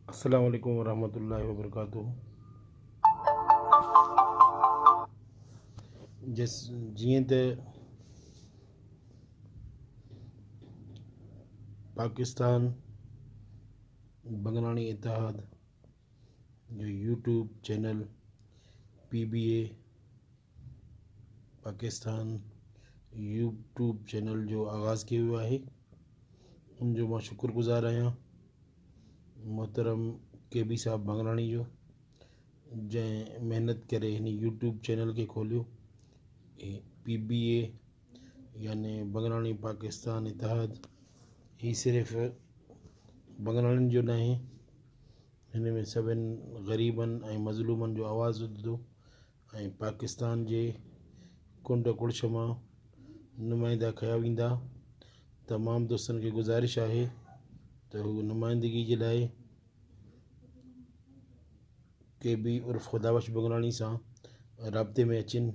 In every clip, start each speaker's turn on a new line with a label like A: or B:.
A: अस्सलाम वालेकुम वरहमतुल्लाहि वबरकातुहू। जीअं त पाकिस्तान बंगलानी इतिहाद जो YouTube channel PBI Pakistan YouTube channel जो आगाज़ कयो वियो आहे, उनजो मां शुक्रगुज़ार आहियां मोहतरम KB साहब बंगलानी जो, जंहिं महिनत करे हिन यूट्यूब चैनल खे खोलियो। PBI यानी बंगलानी पाकिस्तान इतिहाद ही सिर्फ़ बंगलानी जो न आहे, हिन में सभिनि ग़रीबनि ऐं मज़लूमनि जो आवाज़ ॿुधंदो ऐं पाकिस्तान जे कुंड कुड़िश मां नुमाइंदा कया वेंदा। तमामु दोस्तनि खे गुज़ारिश आहे त हू नुमाइंदगी जे लाइ KB उर्फ़ खुदाबख्श बंगलानी सां राब्ते में अचनि।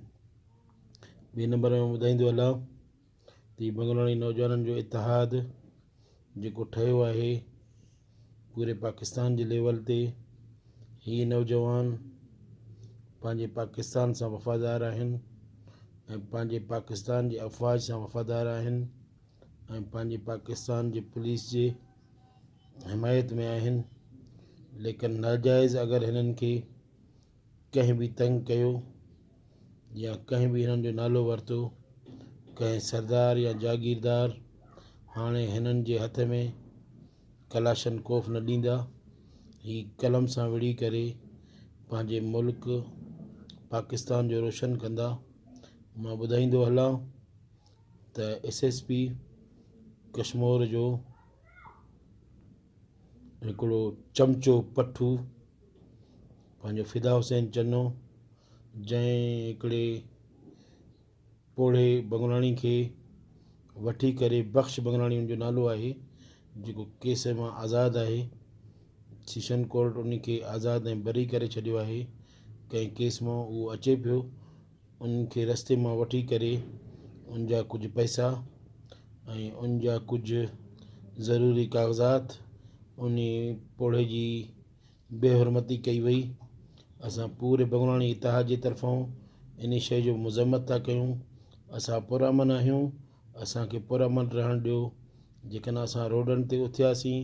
A: ॿिए नंबर में ॿुधाईंदो हलां त हीउ बंगलानी नौजवाननि जो इतिहाद जेको ठहियो आहे पूरे पाकिस्तान जे लेवल ते, हीअ नौजवान पंहिंजे पाकिस्तान सां वफ़ादार आहिनि ऐं पंहिंजे पाकिस्तान जे अफ़वाज सां वफ़ादार आहिनि ऐं पंहिंजे पाकिस्तान जे पुलिस जे हिमायत में आहिनि। लेकिन नाजाइज़ अगरि हिननि खे कंहिं बि तंग कयो या कंहिं बि हिननि जो नालो वरितो, कंहिं सरदार या जागीरदार हाणे हिननि जे हथ में कलाशन कोफ़ न ॾींदा। ही कलम सां विड़ी करे पंहिंजे मुल्क पाकिस्तान जो रोशन कंदा। मां ॿुधाईंदो हलां त SSP कश्मीर जो हिकिड़ो चमचो पठू पंहिंजो फिदा हुसैन चन्नो, जंहिं हिकिड़े पोढ़े बंगलानी खे वठी करे बख़्श बंगलानी जो नालो आहे, जेको केस मां आज़ादु आहे। सेशन कोर्ट उन खे आज़ादु ऐं बरी करे छॾियो आहे। कंहिं केस मां उहो अचे पियो, उनखे रस्ते मां वठी करे उनजा कुझु पैसा ऐं उनजा कुझु ज़रूरी काग़ज़ात उन पोढ़े जी बेहुरमती कई वई। असां पूरे बंगलानी इतिहाद जे तरफ़ां इन शइ जो मज़म्मत था कयूं। असां पुरअमन आहियूं, असांखे पुरअमन रहणु ॾियो। जेकॾहिं असां रोडनि ते उथियासीं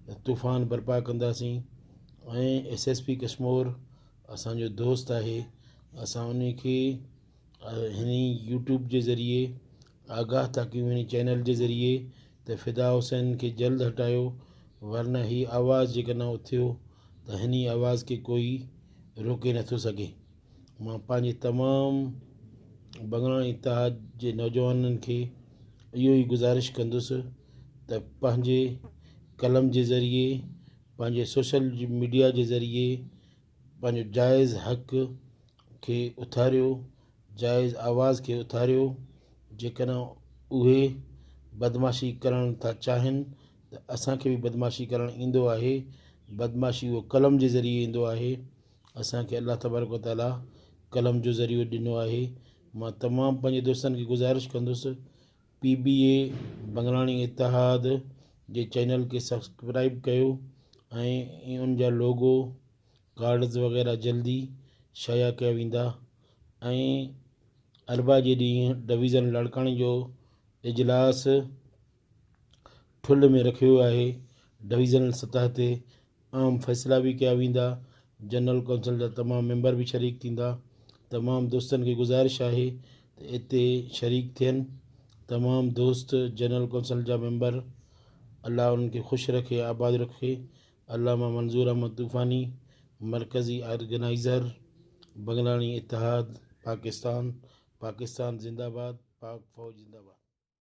A: त तूफ़ान बर्पा कंदासीं ऐं SSP कश्मीर असांजो दोस्त आहे। असां उन खे हिन यूट्यूब जे ज़रिए आगाह था कयूं, हिन चैनल जे ज़रिए त फिदा हुसैन खे जल्द हटायो, वरना ही आवाज़ जेकॾहिं उथियो त हिन आवाज़ खे कोई रोके नथो सघे। मां पंहिंजे तमामु बंगलानी इतिहाद जे नौजवाननि खे इहो ई गुज़ारिश कंदुसि त पंहिंजे कलम जे ज़रिए, पंहिंजे सोशल मीडिया जे ज़रिए पंहिंजो जाइज़ हक़ खे उथारियो, जाइज़ आवाज़ खे उथारियो। जेकॾहिं उहे बदमाशी करणु था चाहिनि त असांखे बि बदमाशी करणु ईंदो आहे। बदमाशी उहो कलम जे ज़रिए ईंदो आहे। असांखे अल्लाह तबारक व तआला कलम जो ज़रियो ॾिनो आहे। मां तमामु पंहिंजे दोस्तनि खे गुज़ारिश कंदुसि PBI बंगलानी इतिहाद जे चैनल खे सब्सक्राइब कयो ऐं उनजा लोगो कार्ड्स वग़ैरह जल्दी शाया कया वेंदा। ऐं अरबा जे ॾींहुं डिवीज़न लाड़काणी जो इजलास ठुल्ह में रखियो आहे। डिवीज़नल सतह ते आम फ़ैसिला बि कया वेंदा। जनरल कौंसिल जा तमामु मेंबर बि शरीक थींदा। तमामु दोस्तनि खे गुज़ारिश आहे त हिते शरीक थियनि। तमामु दोस्त जनरल कौंसिल जा मेंबर, अल्लाह उन्हनि खे ख़ुशि रखे, आबाद रखे। अल्लामा मंज़ूर अहमद तूफ़ानी, मरकज़ी ऑर्गेनाइज़र बंगलानी इतिहाद पाकिस्तान। पाकिस्तान ज़िंदाबाद, पाक फ़ौज ज़िंदाबाद।